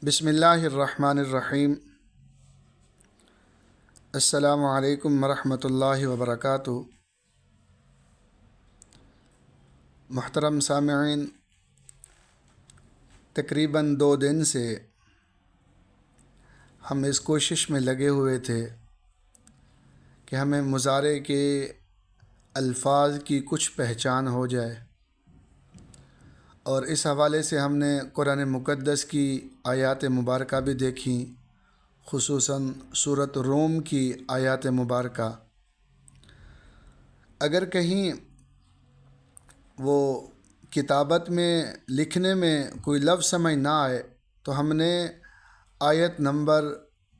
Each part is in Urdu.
بسم اللہ الرحمن الرحیم۔ السلام علیکم ورحمۃ اللہ وبرکاتہ۔ محترم سامعین، تقریباً 2 دن سے ہم اس کوشش میں لگے ہوئے تھے کہ ہمیں مضارع کے الفاظ کی کچھ پہچان ہو جائے، اور اس حوالے سے ہم نے قرآن مقدس کی آیات مبارکہ بھی دیکھیں، خصوصاً سورۃ روم کی آیات مبارکہ۔ اگر کہیں وہ کتابت میں لکھنے میں کوئی لفظ سمجھ نہ آئے تو ہم نے آیت نمبر،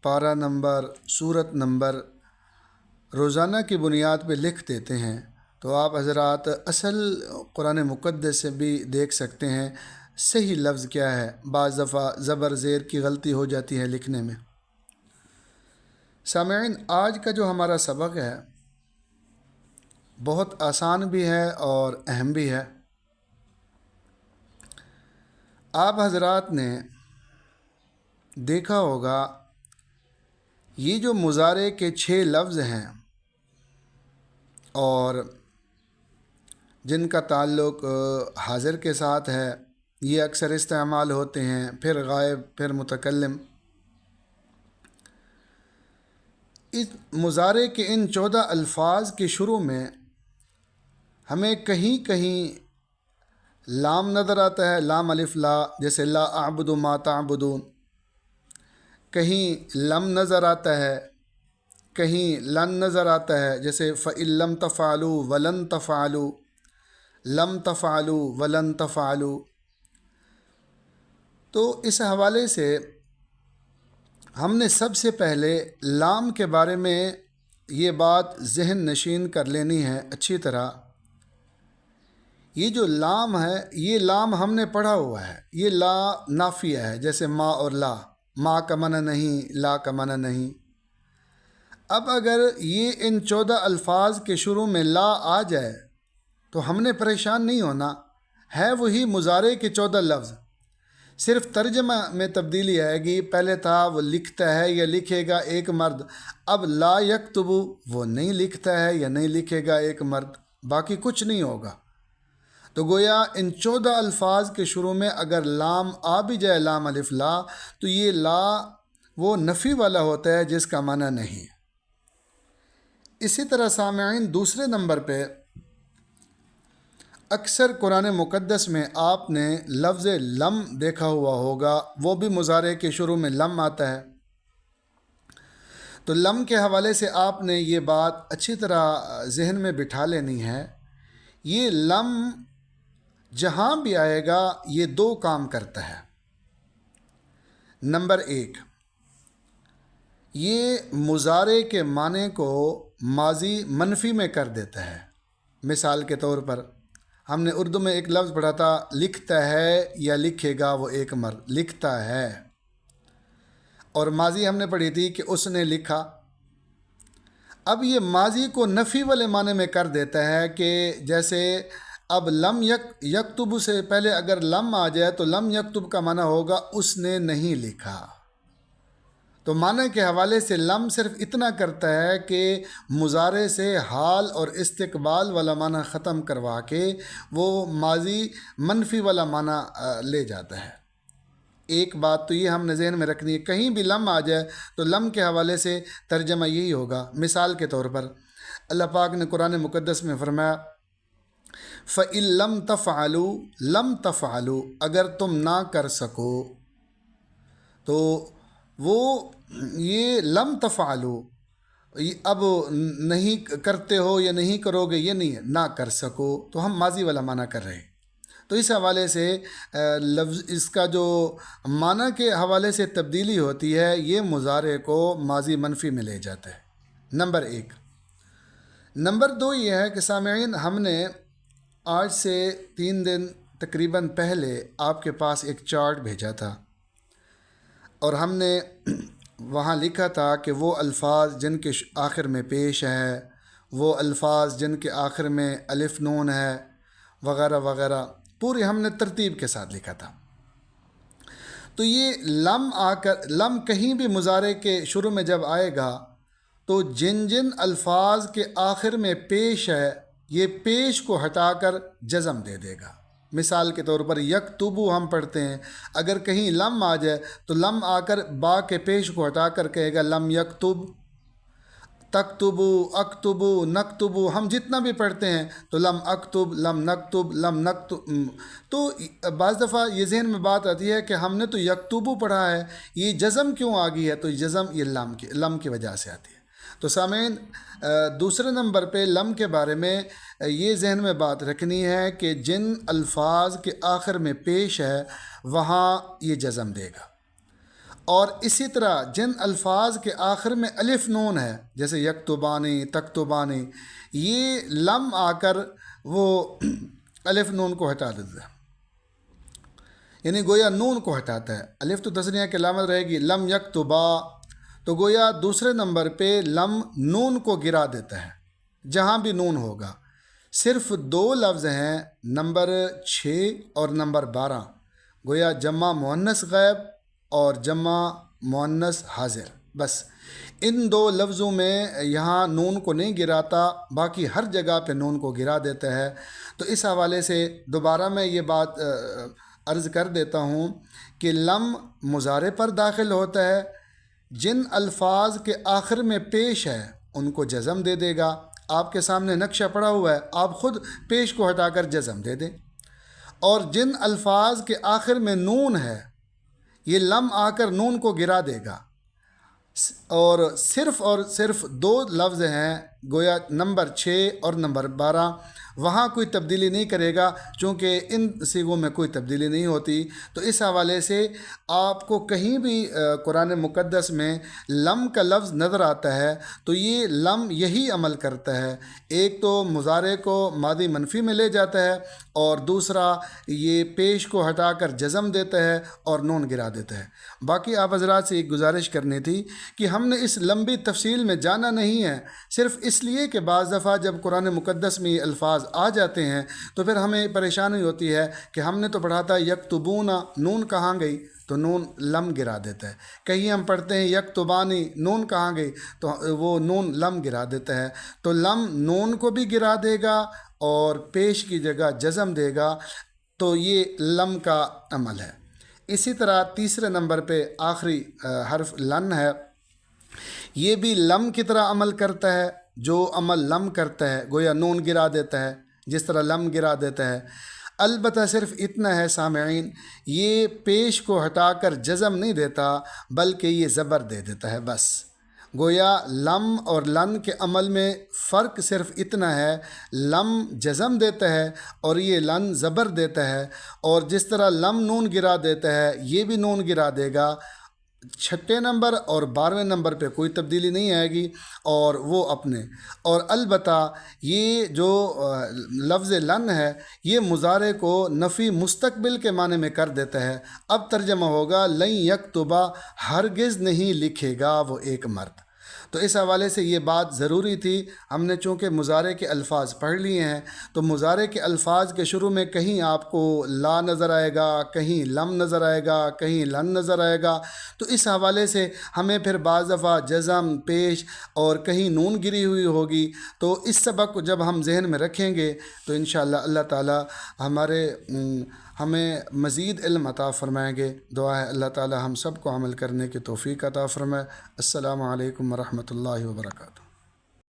پارہ نمبر، سورت نمبر روزانہ کی بنیاد پہ لکھ دیتے ہیں، تو آپ حضرات اصل قرآن مقدس سے بھی دیکھ سکتے ہیں صحیح لفظ کیا ہے۔ بعض دفعہ زبر زیر کی غلطی ہو جاتی ہے لکھنے میں۔ سامعین، آج کا جو ہمارا سبق ہے بہت آسان بھی ہے اور اہم بھی ہے۔ آپ حضرات نے دیکھا ہوگا یہ جو مضارع کے 6 لفظ ہیں اور جن کا تعلق حاضر کے ساتھ ہے، یہ اکثر استعمال ہوتے ہیں، پھر غائب، پھر متکلم۔ اس مضارع کے ان 14 الفاظ کے شروع میں ہمیں کہیں کہیں لام نظر آتا ہے، لام الف لا، جیسے لا اعبد ما تعبدون۔ کہیں لم نظر آتا ہے، کہیں لن نظر آتا ہے، جیسے فَإِن لَّمْ تَفْعَلُوا وَلَن تَفْعَلُوا، لم تفعلوا ولن تفعلوا۔ تو اس حوالے سے ہم نے سب سے پہلے لام کے بارے میں یہ بات ذہن نشین کر لینی ہے اچھی طرح۔ یہ جو لام ہے، یہ لام ہم نے پڑھا ہوا ہے، یہ لا نافیہ ہے، جیسے ما اور لا، ما کا معنی نہیں، لا کا معنی نہیں۔ اب اگر یہ ان 14 الفاظ کے شروع میں لا آ جائے تو ہم نے پریشان نہیں ہونا، ہے وہی مضارع کے 14 لفظ، صرف ترجمہ میں تبدیلی آئے گی۔ پہلے تھا وہ لکھتا ہے یا لکھے گا ایک مرد، اب لا یکتب، وہ نہیں لکھتا ہے یا نہیں لکھے گا ایک مرد، باقی کچھ نہیں ہوگا۔ تو گویا ان 14 الفاظ کے شروع میں اگر لام آ بھی جائے، لام الف لا، تو یہ لا وہ نفی والا ہوتا ہے جس کا معنی نہیں۔ اسی طرح سامعین، دوسرے نمبر پہ اکثر قرآن مقدس میں آپ نے لفظ لم دیکھا ہوا ہوگا، وہ بھی مضارع کے شروع میں لم آتا ہے۔ تو لم کے حوالے سے آپ نے یہ بات اچھی طرح ذہن میں بٹھا لینی ہے، یہ لم جہاں بھی آئے گا یہ 2 کام کرتا ہے۔ نمبر 1، یہ مضارع کے معنی کو ماضی منفی میں کر دیتا ہے۔ مثال کے طور پر ہم نے اردو میں ایک لفظ پڑھا تھا، لکھتا ہے یا لکھے گا وہ ایک مرد، لکھتا ہے، اور ماضی ہم نے پڑھی تھی کہ اس نے لکھا۔ اب یہ ماضی کو نفی والے معنی میں کر دیتا ہے کہ جیسے اب لم یکتب سے پہلے اگر لم آ جائے تو لم یکتب کا معنی ہوگا اس نے نہیں لکھا۔ تو معنی کے حوالے سے لم صرف اتنا کرتا ہے کہ مضارع سے حال اور استقبال والا معنی ختم کروا کے وہ ماضی منفی والا معنی لے جاتا ہے۔ ایک بات تو یہ ہم نے ذہن میں رکھنی ہے، کہیں بھی لم آ جائے تو لم کے حوالے سے ترجمہ یہی ہوگا۔ مثال کے طور پر اللہ پاک نے قرآن مقدس میں فرمایا فَإِن لَّمْ تَفْعَلُوا لَمْ تَفْعَلُوا، اگر تم نہ کر سکو، تو وہ یہ لم تفعلوا، اب نہیں کرتے ہو یا نہیں کرو گے، یہ نہیں ہے، نہ کر سکو، تو ہم ماضی والا معنی کر رہے ہیں۔ تو اس حوالے سے لفظ اس کا جو معنی کے حوالے سے تبدیلی ہوتی ہے، یہ مضارع کو ماضی منفی میں لے جاتا ہے۔ نمبر 1۔ نمبر 2 یہ ہے کہ سامعین، ہم نے آج سے 3 دن تقریباً پہلے آپ کے پاس ایک چارٹ بھیجا تھا، اور ہم نے وہاں لکھا تھا کہ وہ الفاظ جن کے آخر میں پیش ہے، وہ الفاظ جن کے آخر میں الف نون ہے، وغیرہ وغیرہ، پوری ہم نے ترتیب کے ساتھ لکھا تھا۔ تو یہ لم آ کر، لم کہیں بھی مضارع کے شروع میں جب آئے گا تو جن جن الفاظ کے آخر میں پیش ہے یہ پیش کو ہٹا کر جزم دے دے گا۔ مثال کے طور پر یکتبو ہم پڑھتے ہیں، اگر کہیں لم آ جائے تو لم آ کر با کے پیش کو ہٹا کر کہے گا لم یکتب۔ تکتبو، اکتبو، نکتبو ہم جتنا بھی پڑھتے ہیں تو لم اکتب، لم نکتب، لم نکتب۔ تو بعض دفعہ یہ ذہن میں بات آتی ہے کہ ہم نے تو یکتبو پڑھا ہے، یہ جزم کیوں آ گئی ہے؟ تو جزم یہ لم کی وجہ سے آتی ہے۔ تو سامعین، دوسرے نمبر پہ لم کے بارے میں یہ ذہن میں بات رکھنی ہے کہ جن الفاظ کے آخر میں پیش ہے وہاں یہ جزم دے گا، اور اسی طرح جن الفاظ کے آخر میں الف نون ہے جیسے یکتبانی، تکتبانی، یہ لم آ کر وہ الف نون کو ہٹا دیتا ہے، یعنی گویا نون کو ہٹاتا ہے۔ الف تو تثنیہ کی علامت رہے گی، لم یکتبا، تو گویا دوسرے نمبر پہ لم نون کو گرا دیتا ہے جہاں بھی نون ہوگا۔ صرف دو لفظ ہیں، نمبر 6 اور نمبر 12، گویا جمع مؤنث غائب اور جمع مؤنث حاضر، بس ان دو لفظوں میں یہاں نون کو نہیں گراتا، باقی ہر جگہ پہ نون کو گرا دیتا ہے۔ تو اس حوالے سے دوبارہ میں یہ بات عرض کر دیتا ہوں کہ لم مضارع پر داخل ہوتا ہے، جن الفاظ کے آخر میں پیش ہے ان کو جزم دے دے گا۔ آپ کے سامنے نقشہ پڑا ہوا ہے، آپ خود پیش کو ہٹا کر جزم دے دیں۔ اور جن الفاظ کے آخر میں نون ہے یہ لم آ کر نون کو گرا دے گا، اور صرف دو لفظ ہیں، گویا نمبر 6 اور نمبر 12، وہاں کوئی تبدیلی نہیں کرے گا چونکہ ان صیغوں میں کوئی تبدیلی نہیں ہوتی۔ تو اس حوالے سے آپ کو کہیں بھی قرآن مقدس میں لم کا لفظ نظر آتا ہے تو یہ لم یہی عمل کرتا ہے، ایک تو مضارع کو ماضی منفی میں لے جاتا ہے، اور دوسرا یہ پیش کو ہٹا کر جزم دیتا ہے اور نون گرا دیتا ہے۔ باقی آپ حضرات سے ایک گزارش کرنی تھی کہ ہم نے اس لمبی تفصیل میں جانا نہیں ہے، صرف اس لیے کہ بعض دفعہ جب قرآن مقدس میں یہ الفاظ آ جاتے ہیں تو پھر ہمیں پریشانی ہوتی ہے کہ ہم نے تو پڑھا تھا یکتبون، نون کہاں گئی؟ تو نون لم گرا دیتا ہے۔ کہیں ہم پڑھتے ہیں یکتبانی، نون کہاں گئی؟ تو وہ نون لم گرا دیتا ہے۔ تو لم نون کو بھی گرا دے گا اور پیش کی جگہ جزم دے گا، تو یہ لم کا عمل ہے۔ اسی طرح تیسرے نمبر پہ آخری حرف لن ہے، یہ بھی لم کی طرح عمل کرتا ہے، جو عمل لم کرتا ہے گویا نون گرا دیتا ہے جس طرح لم گرا دیتا ہے۔ البتہ صرف اتنا ہے سامعین، یہ پیش کو ہٹا کر جزم نہیں دیتا بلکہ یہ زبر دے دیتا ہے، بس گویا لم اور لن کے عمل میں فرق صرف اتنا ہے، لم جزم دیتا ہے اور یہ لن زبر دیتا ہے، اور جس طرح لم نون گرا دیتا ہے یہ بھی نون گرا دے گا۔ 6 نمبر اور 12ویں نمبر پہ کوئی تبدیلی نہیں آئے گی، اور وہ اپنے، اور البتہ یہ جو لفظ لن ہے یہ مضارع کو نفی مستقبل کے معنی میں کر دیتا ہے۔ اب ترجمہ ہوگا لن یکتبا، ہرگز نہیں لکھے گا وہ ایک مرد۔ تو اس حوالے سے یہ بات ضروری تھی، ہم نے چونکہ مضارع کے الفاظ پڑھ لیے ہیں تو مضارع کے الفاظ کے شروع میں کہیں آپ کو لا نظر آئے گا، کہیں لم نظر آئے گا، کہیں لن نظر آئے گا، تو اس حوالے سے ہمیں پھر بعض دفعہ جزم، پیش اور کہیں نون گری ہوئی ہوگی۔ تو اس سبق کو جب ہم ذہن میں رکھیں گے تو انشاءاللہ اللہ تعالی ہمیں مزید علم عطا فرمائیں گے۔ دعا ہے اللہ تعالی ہم سب کو عمل کرنے کی توفیق عطا فرمائے۔ السلام علیکم ورحمۃ اللہ وبرکاتہ۔